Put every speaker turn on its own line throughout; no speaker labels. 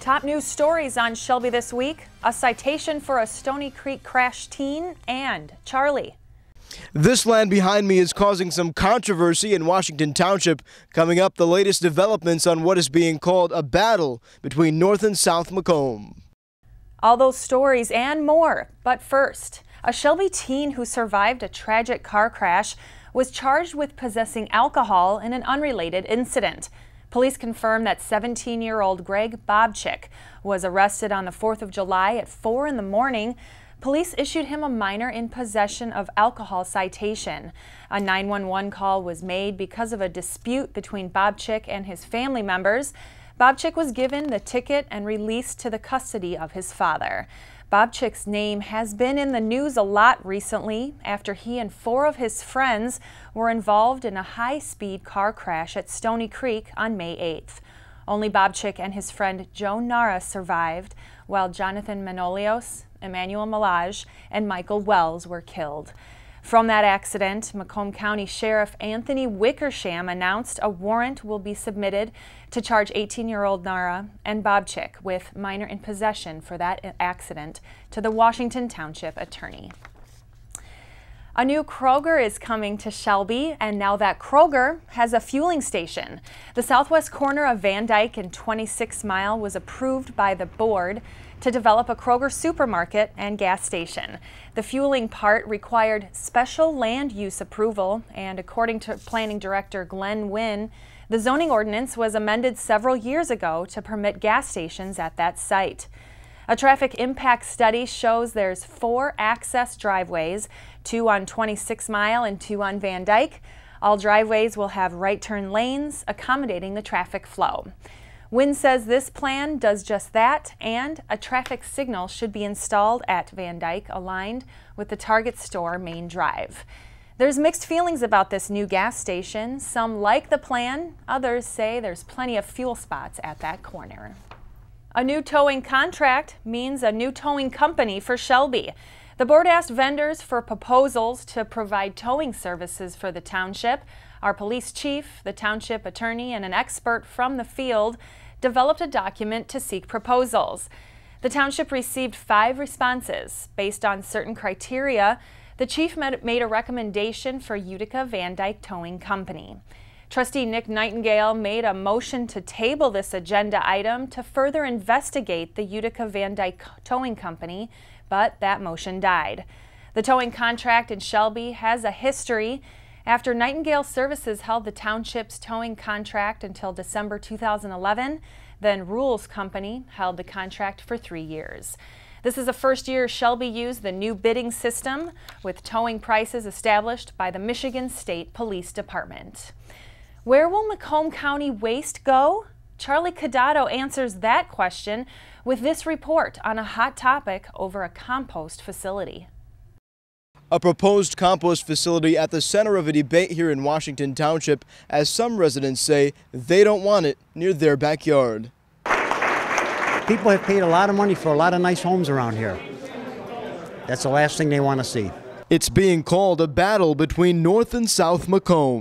Top news stories on Shelby this week, a citation for a Stony Creek crash teen, and Charlie.
This land behind me is causing some controversy in Washington Township. Coming up, the latest developments on what is being called a battle between North and South Macomb.
All those stories and more, but first, a Shelby teen who survived a tragic car crash was charged with possessing alcohol in an unrelated incident. Police confirm that 17-year-old Greg Bobchick was arrested on the 4th of July at 4 in the morning. Police issued him a minor in possession of alcohol citation. A 911 call was made because of a dispute between Bobchick and his family members. Bobchick was given the ticket and released to the custody of his father. Bobchick's name has been in the news a lot recently after he and 4 of his friends were involved in a high-speed car crash at Stony Creek on May 8th. Only Bobchick and his friend Joe Nara survived, while Jonathan Manolios, Emmanuel Malaj, and Michael Wells were killed. From that accident, Macomb County Sheriff Anthony Wickersham announced a warrant will be submitted to charge 18-year-old Nara and Bobchick with minor in possession for that accident to the Washington Township Attorney. A new Kroger is coming to Shelby, and now that Kroger has a fueling station. The southwest corner of Van Dyke and 26 Mile was approved by the board to develop a Kroger supermarket and gas station. The fueling part required special land use approval, and according to Planning Director Glenn Wynn, the zoning ordinance was amended several years ago to permit gas stations at that site. A traffic impact study shows there's 4 access driveways, 2 on 26 Mile and 2 on Van Dyke. All driveways will have right turn lanes, accommodating the traffic flow. Wynn says this plan does just that, and a traffic signal should be installed at Van Dyke aligned with the Target store main drive. There's mixed feelings about this new gas station. Some like the plan, others say there's plenty of fuel spots at that corner. A new towing contract means a new towing company for Shelby. The board asked vendors for proposals to provide towing services for the township. Our police chief, the township attorney, and an expert from the field developed a document to seek proposals. The township received 5 responses. Based on certain criteria, the chief made a recommendation for Utica Van Dyke Towing Company. Trustee Nick Nightingale made a motion to table this agenda item to further investigate the Utica Van Dyke Towing Company, but that motion died. The towing contract in Shelby has a history. After Nightingale Services held the township's towing contract until December 2011, then Rules Company held the contract for 3 years. This is the first year Shelby used the new bidding system, with towing prices established by the Michigan State Police Department. Where will Macomb County waste go? Charlie Cadotto answers that question with this report on a hot topic over a compost facility.
A proposed compost facility at the center of a debate here in Washington Township, as some residents say they don't want it near their backyard.
People have paid a lot of money for a lot of nice homes around here. That's the last thing they want to see.
It's being called a battle between North and South Macomb.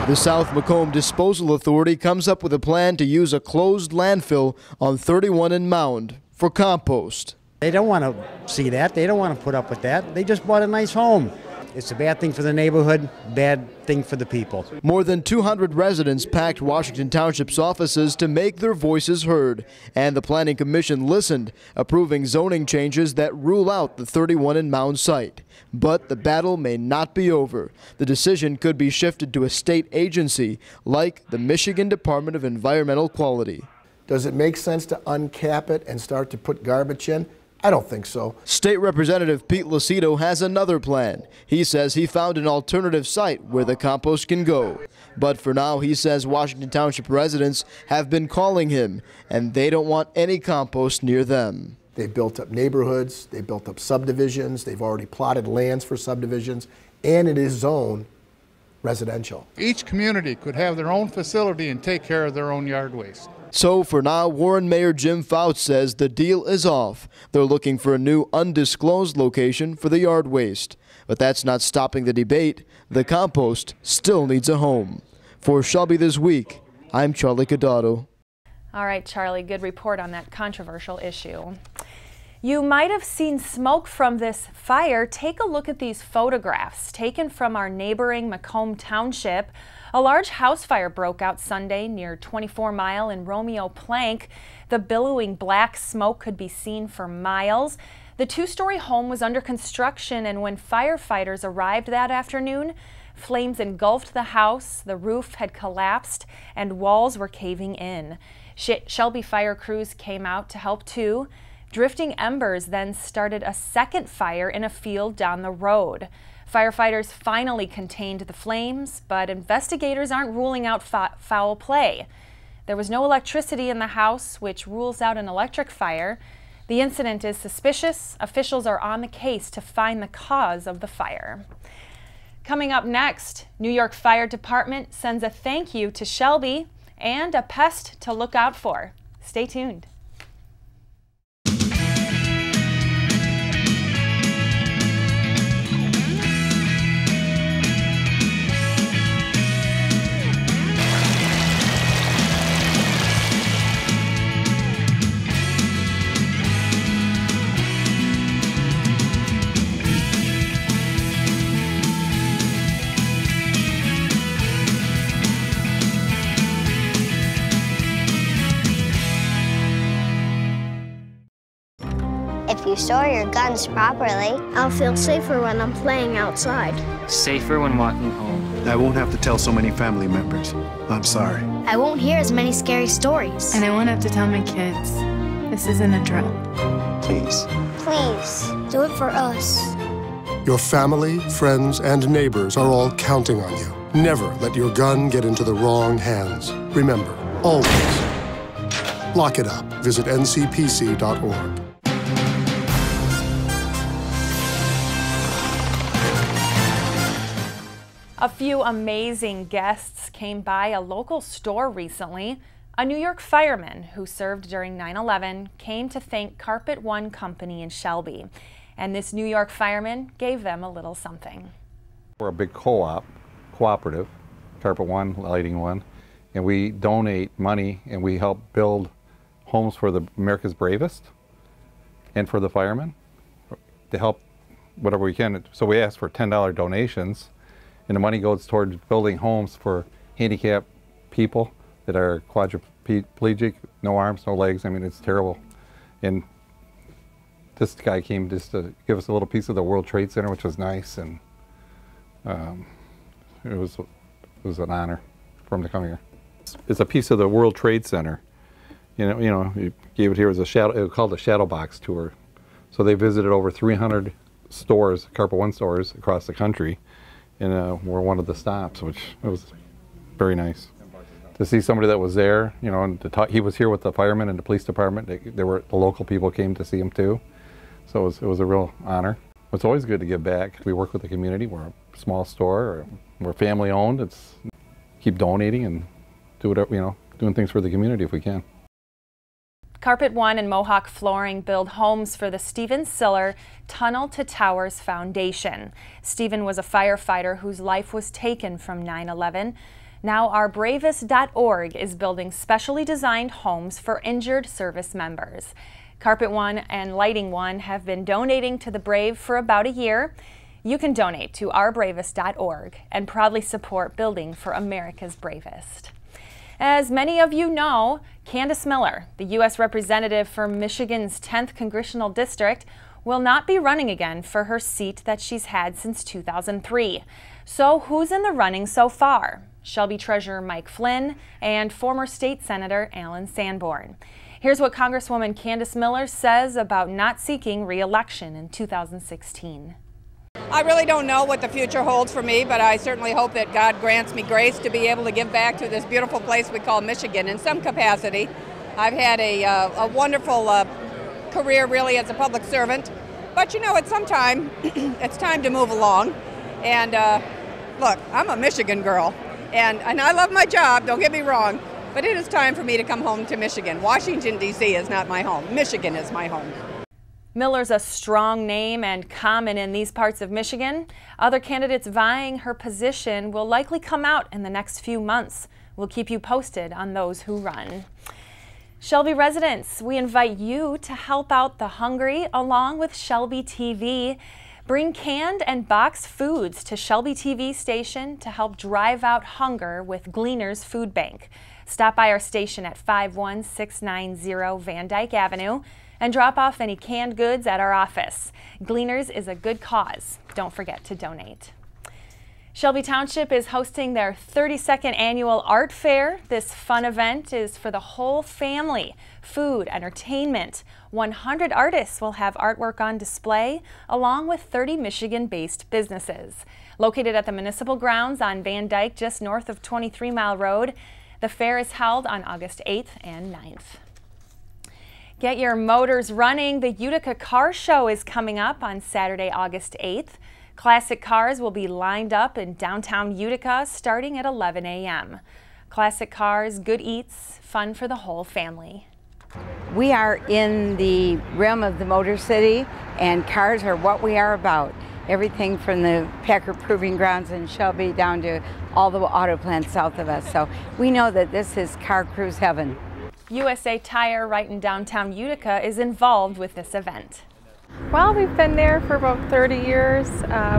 The South Macomb Disposal Authority comes up with a plan to use a closed landfill on 31 and Mound for compost.
They don't want to see that. They don't want to put up with that. They just bought a nice home. It's a bad thing for the neighborhood, bad thing for the people.
More than 200 residents packed Washington Township's offices to make their voices heard, and the Planning Commission listened, approving zoning changes that rule out the 31 and Mound site. But the battle may not be over. The decision could be shifted to a state agency like the Michigan Department of Environmental Quality.
Does it make sense to uncap it and start to put garbage in? I don't think so.
State Representative Pete Lucido has another plan. He says he found an alternative site where the compost can go. But for now, he says Washington Township residents have been calling him, and they don't want any compost near them.
They built up neighborhoods, they built up subdivisions, they've already plotted lands for subdivisions, and it is zoned residential.
Each community could have their own facility and take care of their own yard waste.
So for now, Warren Mayor Jim Fouts says the deal is off. They're looking for a new undisclosed location for the yard waste. But that's not stopping the debate. The compost still needs a home. For Shelby This Week, I'm Charlie Cadotto.
All right, Charlie, good report on that controversial issue. You might have seen smoke from this fire. Take a look at these photographs taken from our neighboring Macomb Township. A large house fire broke out Sunday near 24 Mile in Romeo Plank. The billowing black smoke could be seen for miles. The two-story home was under construction, and when firefighters arrived that afternoon, flames engulfed the house, the roof had collapsed, and walls were caving in. Shelby fire crews came out to help too. Drifting embers then started a second fire in a field down the road. Firefighters finally contained the flames, but investigators aren't ruling out foul play. There was no electricity in the house, which rules out an electric fire. The incident is suspicious. Officials are on the case to find the cause of the fire. Coming up next, New York Fire Department sends a thank you to Shelby and a pest to look out for. Stay tuned.
If you store your guns properly,
I'll feel safer when I'm playing outside.
Safer when walking home.
I won't have to tell so many family members. I'm sorry.
I won't hear as many scary stories.
And I won't have to tell my kids. This isn't a drill.
Please.
Please, do it for us.
Your family, friends, and neighbors are all counting on you. Never let your gun get into the wrong hands. Remember, always, lock it up. Visit ncpc.org.
A few amazing guests came by a local store recently. A New York fireman who served during 9/11 came to thank Carpet One Company in Shelby. And this New York fireman gave them a little something.
We're a big cooperative, Carpet One, Lighting One, and we donate money and we help build homes for the America's bravest and for the firemen to help whatever we can. So we ask for $10 donations. And the money goes towards building homes for handicapped people that are quadriplegic, no arms, no legs. I mean, it's terrible. And this guy came just to give us a little piece of the World Trade Center, which was nice, and it was an honor for him to come here. It's a piece of the World Trade Center. You know, he gave it here as a shadow. It was called the Shadow Box Tour. So they visited over 300 stores, Carpet One stores across the country. And we're one of the stops, which it was very nice to see somebody that was there, you know, and to talk. He was here with the firemen and the police department. The local people came to see him too, so it was a real honor. It's always good to give back. We work with the community. We're a small store. We're family owned. It's keep donating and do whatever, you know, doing things for the community if we can.
Carpet One and Mohawk Flooring build homes for the Stephen Siller Tunnel to Towers Foundation. Stephen was a firefighter whose life was taken from 9/11. Now ourbravest.org is building specially designed homes for injured service members. Carpet One and Lighting One have been donating to the brave for about a year. You can donate to ourbravest.org and proudly support building for America's bravest. As many of you know, Candace Miller, the U.S. Representative for Michigan's 10th Congressional District, will not be running again for her seat that she's had since 2003. So who's in the running so far? Shelby Treasurer Mike Flynn and former State Senator Alan Sanborn. Here's what Congresswoman Candace Miller says about not seeking re-election in 2016.
I really don't know what the future holds for me, but I certainly hope that God grants me grace to be able to give back to this beautiful place we call Michigan in some capacity. I've had a wonderful career really as a public servant, but you know, at some time, it's time to move along. And look, I'm a Michigan girl, and I love my job, don't get me wrong, but it is time for me to come home to Michigan. Washington, D.C. is not my home. Michigan is my home.
Miller's a strong name and common in these parts of Michigan. Other candidates vying her position will likely come out in the next few months. We'll keep you posted on those who run. Shelby residents, we invite you to help out the hungry along with Shelby TV. Bring canned and boxed foods to Shelby TV station to help drive out hunger with Gleaners Food Bank. Stop by our station at 51690 Van Dyke Avenue and drop off any canned goods at our office. Gleaners is a good cause. Don't forget to donate. Shelby Township is hosting their 32nd annual art fair. This fun event is for the whole family. Food, entertainment. 100 artists will have artwork on display, along with 30 Michigan-based businesses. Located at the municipal grounds on Van Dyke, just north of 23 Mile Road, the fair is held on August 8th and 9th. Get your motors running. The Utica Car Show is coming up on Saturday, August 8th. Classic cars will be lined up in downtown Utica starting at 11 a.m. Classic cars, good eats, fun for the whole family.
We are in the realm of the Motor City, and cars are what we are about. Everything from the Packer Proving Grounds in Shelby down to all the auto plants south of us. So we know that this is car cruise heaven.
USA Tire right in downtown Utica is involved with this event.
Well, we've been there for about 30 years.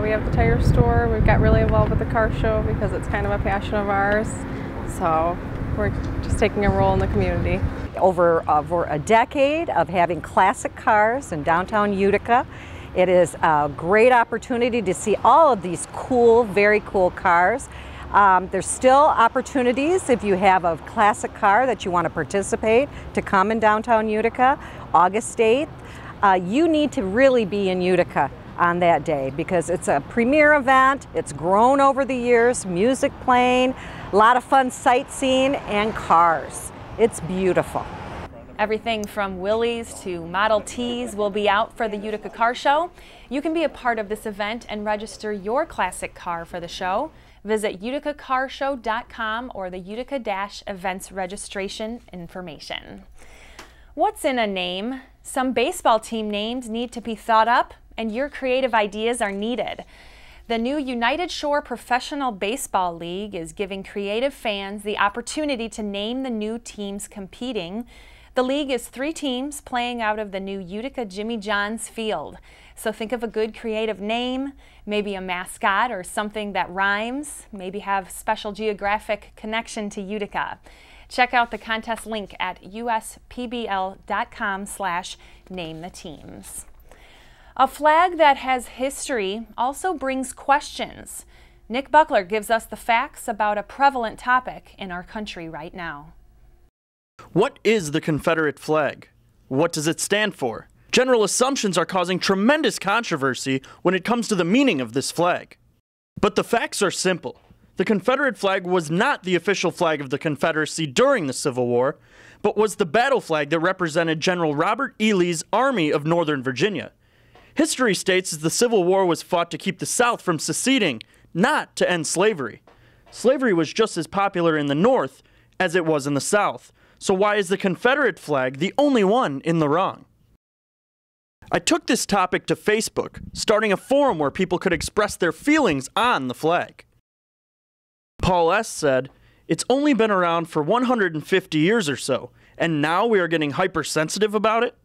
We have the tire store. We've got really involved with the car show because it's kind of a passion of ours. So we're just taking a role in the community.
Over a decade of having classic cars in downtown Utica. It is a great opportunity to see all of these cool, very cool cars. There's still opportunities if you have a classic car that you want to participate to come in downtown Utica, August 8th. You need to really be in Utica on that day because it's a premier event. It's grown over the years, music playing, a lot of fun sightseeing, and cars. It's beautiful.
Everything from Willys to Model Ts will be out for the Utica Car Show. You can be a part of this event and register your classic car for the show. Visit uticacarshow.com or the Utica-events registration information. What's in a name? Some baseball team names need to be thought up, and your creative ideas are needed. The new United Shore Professional Baseball League is giving creative fans the opportunity to name the new teams competing. The league is 3 teams playing out of the new Utica Jimmy John's Field. So think of a good creative name, maybe a mascot or something that rhymes, maybe have special geographic connection to Utica. Check out the contest link at uspbl.com/nametheteams. A flag that has history also brings questions. Nick Buckler gives us the facts about a prevalent topic in our country right now.
What is the Confederate flag? What does it stand for? General assumptions are causing tremendous controversy when it comes to the meaning of this flag. But the facts are simple. The Confederate flag was not the official flag of the Confederacy during the Civil War, but was the battle flag that represented General Robert E. Lee's Army of Northern Virginia. History states that the Civil War was fought to keep the South from seceding, not to end slavery. Slavery was just as popular in the North as it was in the South, so why is the Confederate flag the only one in the wrong? I took this topic to Facebook, starting a forum where people could express their feelings on the flag. Paul S. said, "It's only been around for 150 years or so, and now we are getting hypersensitive about it?"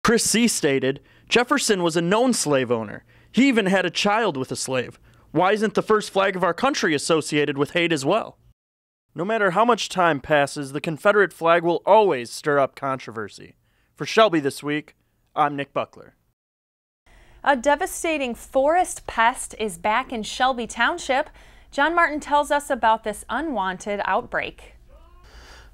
Chris C. stated, "Jefferson was a known slave owner. He even had a child with a slave. Why isn't the first flag of our country associated with hate as well?" No matter how much time passes, the Confederate flag will always stir up controversy. For Shelby This Week, I'm Nick Buckler.
A devastating forest pest is back in Shelby Township. John Martin tells us about this unwanted outbreak.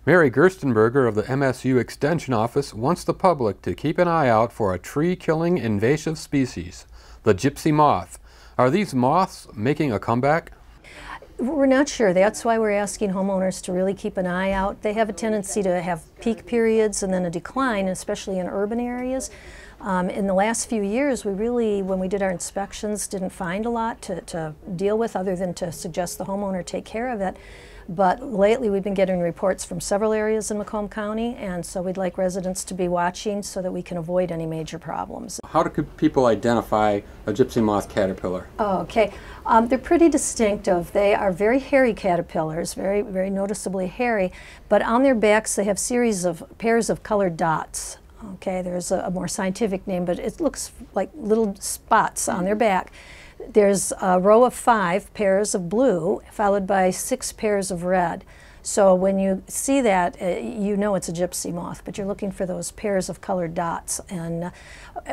Mary Gerstenberger of the MSU Extension Office wants the public to keep an eye out for a tree-killing invasive species, the gypsy moth. Are these moths making a comeback?
We're not sure. That's why we're asking homeowners to really keep an eye out. They have a tendency to have peak periods and then a decline, especially in urban areas. In the last few years, we really, when we did our inspections, didn't find a lot to deal with other than to suggest the homeowner take care of it. But lately we've been getting reports from several areas in Macomb County, and so we'd like residents to be watching so that we can avoid any major problems.
How do people identify a gypsy moth caterpillar?
Oh, okay. They're pretty distinctive. They are very hairy caterpillars, very, very noticeably hairy, but on their backs they have pairs of colored dots. Okay, there's a more scientific name, but it looks like little spots on their back. There's a row of 5 pairs of blue, followed by 6 pairs of red. So when you see that, you know it's a gypsy moth, but you're looking for those pairs of colored dots. And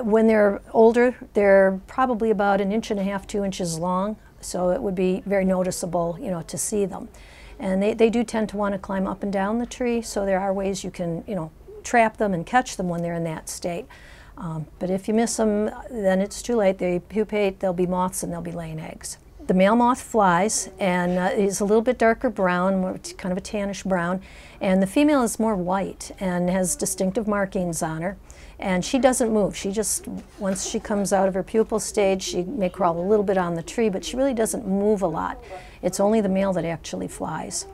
when they're older, they're probably about 1.5 inches, 2 inches long, so it would be very noticeable, you know, to see them. And they do tend to want to climb up and down the tree, so there are ways you can, you know, trap them and catch them when they're in that state. But if you miss them, then it's too late. They pupate, they'll be moths, and they'll be laying eggs. The male moth flies, and is a little bit darker brown, kind of a tannish brown, and the female is more white and has distinctive markings on her. And she doesn't move. She just, once she comes out of her pupal stage, she may crawl a little bit on the tree, but she really doesn't move a lot. It's only the male that actually flies.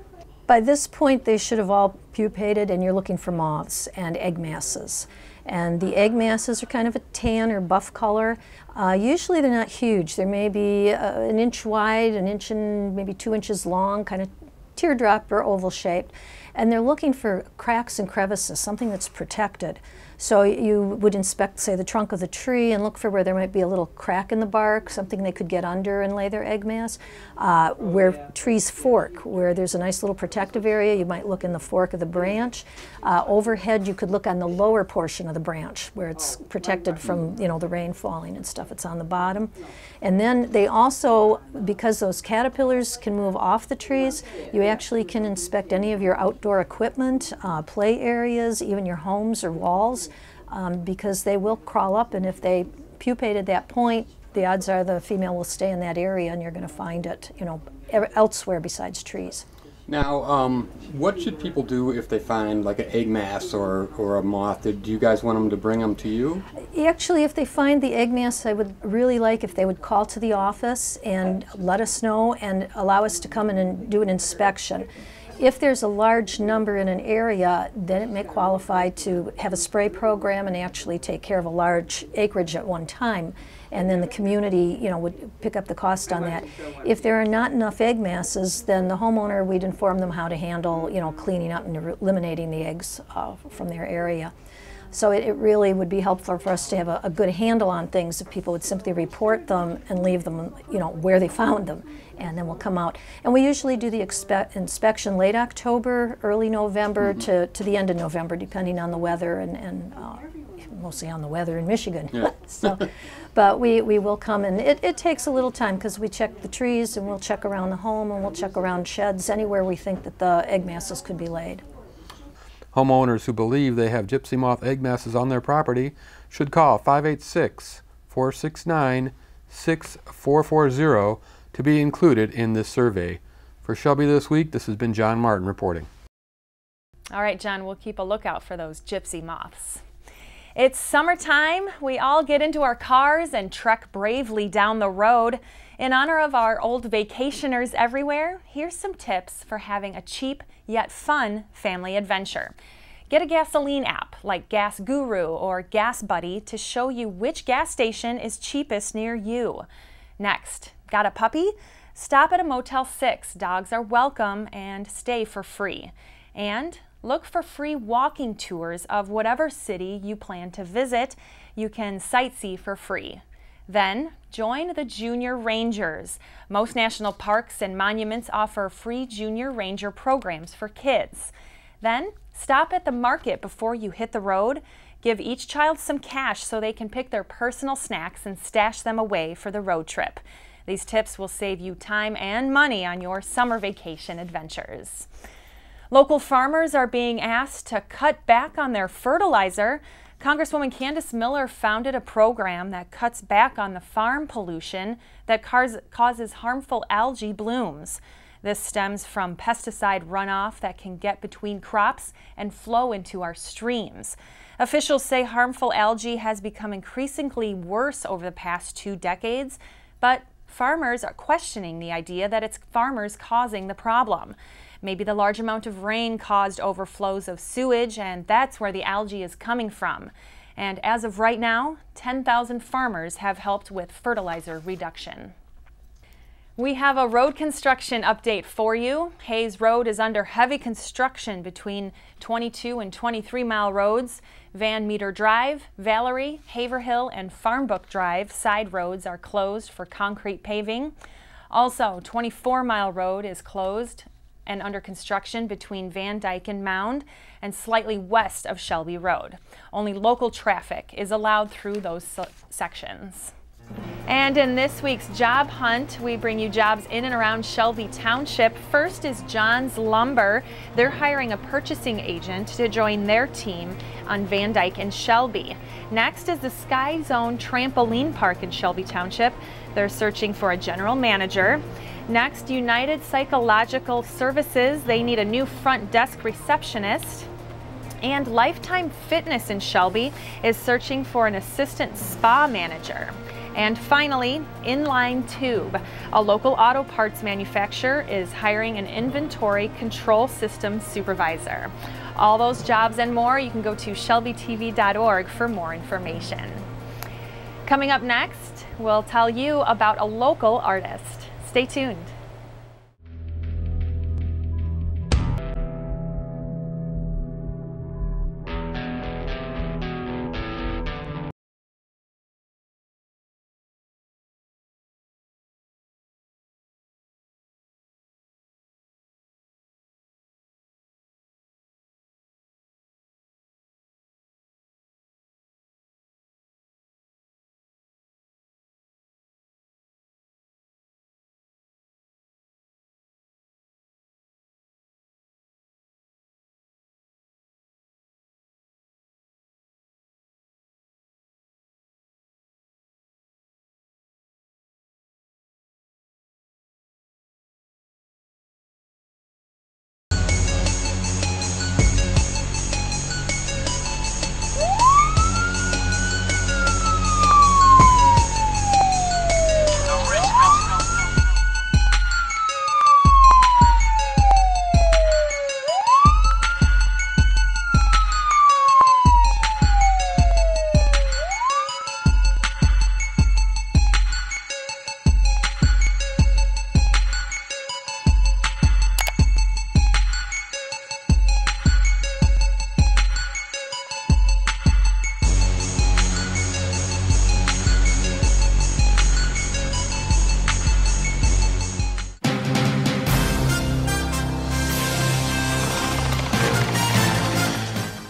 By this point, they should have all pupated, and you're looking for moths and egg masses. And the egg masses are kind of a tan or buff color. Usually they're not huge. They may be 1 inch wide, 1 inch and maybe 2 inches long, kind of teardrop or oval shaped. And they're looking for cracks and crevices, something that's protected. So you would inspect, say, the trunk of the tree and look for where there might be a little crack in the bark, something they could get under and lay their egg mass. Where trees fork, where there's a nice little protective area, you might look in the fork of the branch. Overhead, you could look on the lower portion of the branch where it's protected from, you know, the rain falling and stuff. It's on the bottom. And then they also, because those caterpillars can move off the trees, you actually can inspect any of your outdoor equipment, play areas, even your homes or walls, because they will crawl up, and if they pupate at that point, the odds are the female will stay in that area, and you're going to find it, you know, elsewhere besides trees.
Now, what should people do if they find like an egg mass or a moth? Do you guys want them to bring them to you?
Actually, if they find the egg mass, I would really like if they would call to the office and let us know and allow us to come in and do an inspection. If there's a large number in an area, then it may qualify to have a spray program and actually take care of a large acreage at one time. And then the community, you know, would pick up the cost on that. If there are not enough egg masses, then the homeowner, we'd inform them how to handle, you know, cleaning up and eliminating the eggs from their area. So it really would be helpful for us to have a good handle on things if people would simply report them and leave them, you know, where they found them, and then we'll come out. And we usually do the inspection late October, early November to the end of November, depending on the weather and mostly on the weather in Michigan. Yeah. But we will come, and it takes a little time because we check the trees, and we'll check around the home, and we'll check around sheds, anywhere we think that the egg masses could be laid.
Homeowners who believe they have gypsy moth egg masses on their property should call 586-469-6440 to be included in this survey. For Shelby This Week, this has been John Martin reporting.
All right, John, we'll keep a lookout for those gypsy moths. It's summertime. We all get into our cars and trek bravely down the road. In honor of our old vacationers everywhere, here's some tips for having a cheap yet fun family adventure. Get a gasoline app like Gas Guru or Gas Buddy to show you which gas station is cheapest near you. Next, got a puppy? Stop at a Motel 6. Dogs are welcome and stay for free. And look for free walking tours of whatever city you plan to visit. You can sightsee for free. Then, join the Junior Rangers. Most national parks and monuments offer free Junior Ranger programs for kids. Then, stop at the market before you hit the road. Give each child some cash so they can pick their personal snacks and stash them away for the road trip. These tips will save you time and money on your summer vacation adventures. Local farmers are being asked to cut back on their fertilizer. Congresswoman Candace Miller founded a program that cuts back on the farm pollution that causes harmful algae blooms. This stems from pesticide runoff that can get between crops and flow into our streams. Officials say harmful algae has become increasingly worse over the past 2 decades, but farmers are questioning the idea that it's farmers causing the problem. Maybe the large amount of rain caused overflows of sewage, and that's where the algae is coming from. And as of right now, 10,000 farmers have helped with fertilizer reduction. We have a road construction update for you. Hayes Road is under heavy construction between 22 and 23 mile roads. Van Meter Drive, Valerie, Haverhill, and Farmbrook Drive side roads are closed for concrete paving. Also, 24 mile road is closed and under construction between Van Dyke and Mound and slightly west of Shelby Road. Only local traffic is allowed through those sections. And in this week's job hunt, we bring you jobs in and around Shelby Township. First is John's Lumber. They're hiring a purchasing agent to join their team on Van Dyke and Shelby. Next is the Sky Zone Trampoline Park in Shelby Township. They're searching for a general manager. Next, United Psychological Services. They need a new front desk receptionist. And Lifetime Fitness in Shelby is searching for an assistant spa manager. And finally, Inline Tube, a local auto parts manufacturer, is hiring an inventory control system supervisor. All those jobs and more, you can go to shelbytv.org for more information. Coming up next, we'll tell you about a local artist. Stay tuned.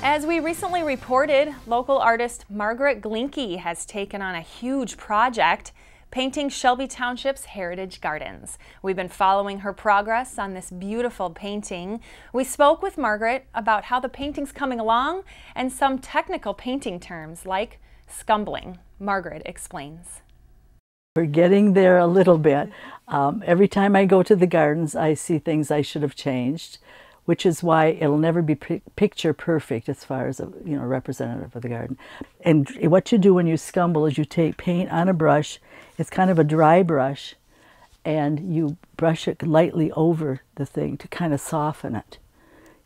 As we recently reported, local artist Margaret Glinke has taken on a huge project, painting Shelby Township's Heritage Gardens. We've been following her progress on this beautiful painting. We spoke with Margaret about how the painting's coming along and some technical painting terms like scumbling. Margaret explains.
We're getting there a little bit. Every time I go to the gardens, I see things I should have changed, which is why it'll never be picture perfect as far as a representative of the garden. And what you do when you scumble is you take paint on a brush. It's kind of a dry brush, and you brush it lightly over the thing to kind of soften it,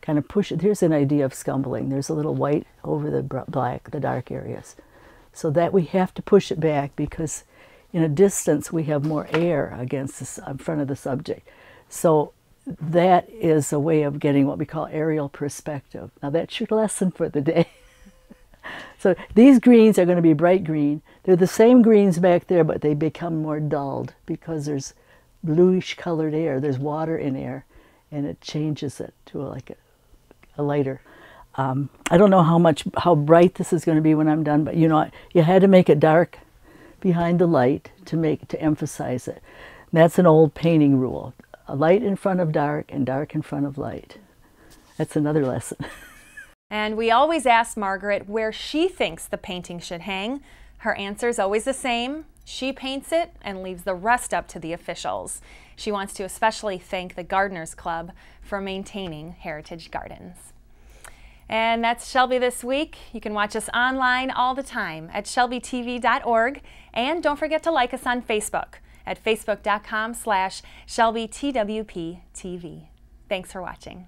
kind of push it. Here's an idea of scumbling. There's a little white over the black, the dark areas, so that we have to push it back because in a distance we have more air against this in front of the subject. So that is a way of getting what we call aerial perspective. Now that's your lesson for the day. So these greens are going to be bright green. They're the same greens back there, but they become more dulled because there's bluish colored air. There's water in air, and it changes it to like a lighter. I don't know how bright this is going to be when I'm done, but you had to make it dark behind the light to emphasize it. And that's an old painting rule. A light in front of dark and dark in front of light. That's another lesson.
And we always ask Margaret where she thinks the painting should hang. Her answer is always the same. She paints it and leaves the rest up to the officials. She wants to especially thank the Gardeners Club for maintaining Heritage Gardens. And that's Shelby This Week. You can watch us online all the time at shelbytv.org. And don't forget to like us on Facebook at facebook.com/ShelbyTWPTV. Thanks for watching.